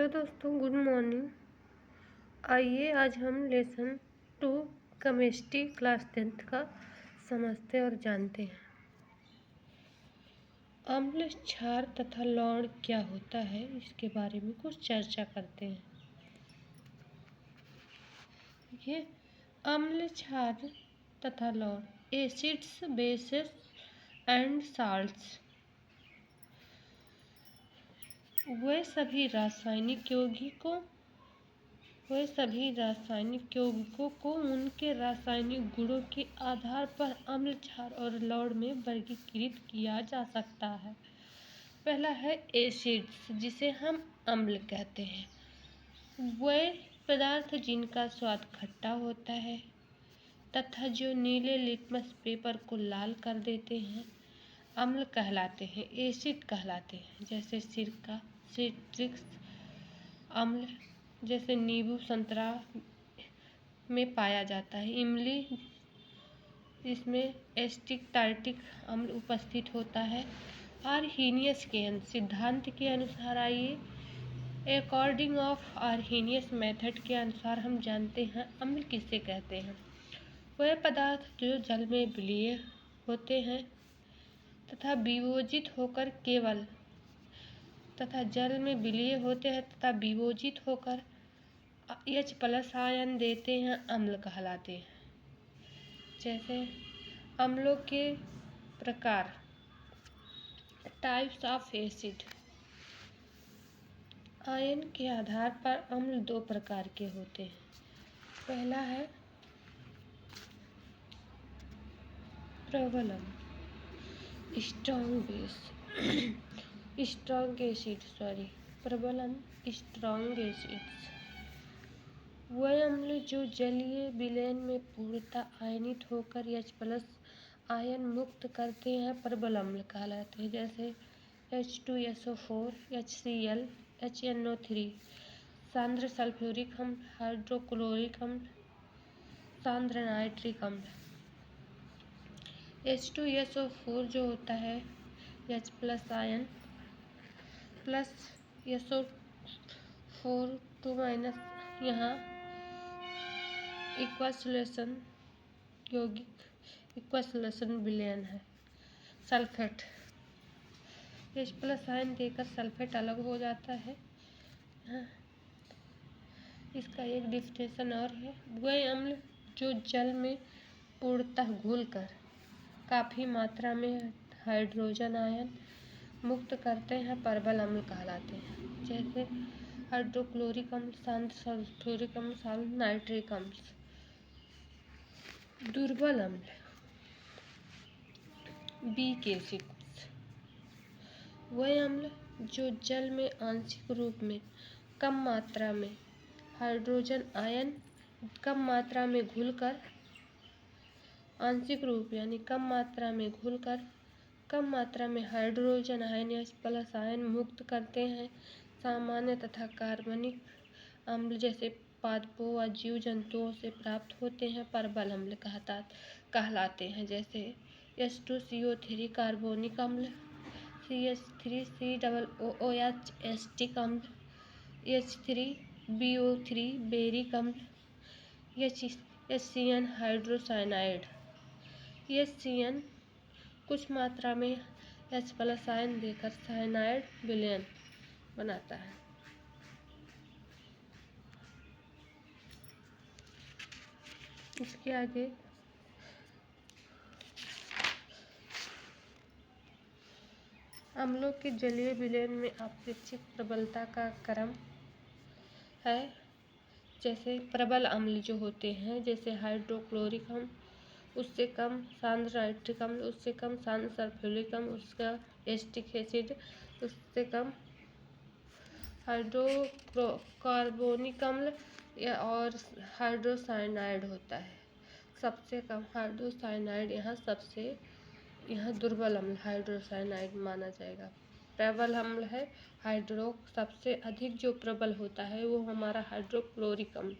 Hello दोस्तों, good morning. आइए आज हम लेसन 2 केमिस्ट्री क्लास 10th का समझते और जानते हैं। अम्ल, क्षार तथा लवण क्या होता है, इसके बारे में कुछ चर्चा करते हैं। ये अम्ल, क्षार तथा लवण, एसिड्स, बेसेस एंड साल्ट्स, वे सभी रासायनिक यौगिकों को उनके रासायनिक गुणों के आधार पर अम्ल, क्षार और लवण में वर्गीकृत किया जा सकता है। पहला है एसिड्स, जिसे हम अम्ल कहते हैं। वे पदार्थ जिनका स्वाद खट्टा होता है तथा जो नीले लिटमस पेपर को लाल कर देते हैं, अम्ल कहलाते हैं, एसिड कहलाते हैं। जैसे सिरका, सिट्रिक अम्ल जैसे नींबू, संतरा में पाया जाता है। इमली, इसमें एसिटिक टार्टिक अम्ल उपस्थित होता है। आर्हीनियस के सिद्धांत के अनुसार, आइए अकॉर्डिंग ऑफ आर्हीनियस मेथड के अनुसार हम जानते हैं अम्ल किसे कहते हैं। वह पदार्थ जो जल में विलीय होते हैं तथा विभोजित होकर H+ आयन देते हैं, अम्ल कहलाते हैं। जैसे अम्लों के प्रकार, टाइप्स ऑफ एसिड। आयन के आधार पर अम्ल 2 प्रकार के होते हैं। पहला है प्रबल अम्ल, स्ट्रॉन्ग एसिड्स। वह अम्ल जो जलीय विलयन में पूर्णतः आयनित होकर H+ आयन मुक्त करते हैं, प्रबल अम्ल कहलाते हैं। जैसे H2SO4, HCl, HNO3, सांद्र सल्फ्यूरिक अम्ल, हाइड्रोक्लोरिक अम्ल, सांद्र नाइट्रिक अम्ल। H2SO4 जो होता है, H+ आयन प्लस SO4 2- यहाँ इक्वासोलेशन यौगिक इक्वासोलेशन विलयन है। सल्फेट, H+ आयन देकर सल्फेट अलग हो जाता है। इसका एक डिफिनेशन और है, वह अम्ल जो जल में पूर्णतः घुलकर काफ़ी मात्रा में हाइड्रोजन आयन मुक्त करते हैं, प्रबल अम्ल कहलाते हैं। जैसे हाइड्रोक्लोरिक अम्ल, सांद्र सल्फ्यूरिक अम्ल, सांद्र नाइट्रिक अम्ल। दुर्बल अम्ल, वीक एसिड्स, वह अम्ल जो जल में आंशिक रूप में कम मात्रा में हाइड्रोजन आयन कम मात्रा में घुलकर आंशिक रूप यानी कम मात्रा में घुलकर कम मात्रा में हाइड्रोजन आयन H+ आयन मुक्त करते हैं। सामान्य तथा कार्बनिक अम्ल जैसे पादपों व जीव जंतुओं से प्राप्त होते हैं, प्रबल अम्ल कहलाते हैं। जैसे H2CO3 कार्बोनिक अम्ल, CH3COOH एसिटिक अम्ल, H3BO3 बेरिक अम्ल, HCN हाइड्रोसाइनाइड। HCN कुछ मात्रा में H+ आयन देकर साइनाइड विलयन बनाता है। इसके आगे अम्लों के जलीय विलयन में अपेक्षित प्रबलता का क्रम है। जैसे प्रबल अम्ल जो होते हैं, जैसे हाइड्रोक्लोरिक अम्ल, उससे कम सांद्र नाइट्रिक अम्ल, उससे कम सांद्र सल्फ्यूरिक अम्ल, उसका एसिटिक एसिड, उससे कम हाइड्रोकार्बोनिक अम्ल और हाइड्रोसाइनाइड होता है। सबसे कम हाइड्रोसाइनाइड यहाँ दुर्बल अम्ल हाइड्रोसाइनाइड माना जाएगा। प्रबल अम्ल है सबसे अधिक जो प्रबल होता है वो हमारा हाइड्रोक्लोरिक अम्ल।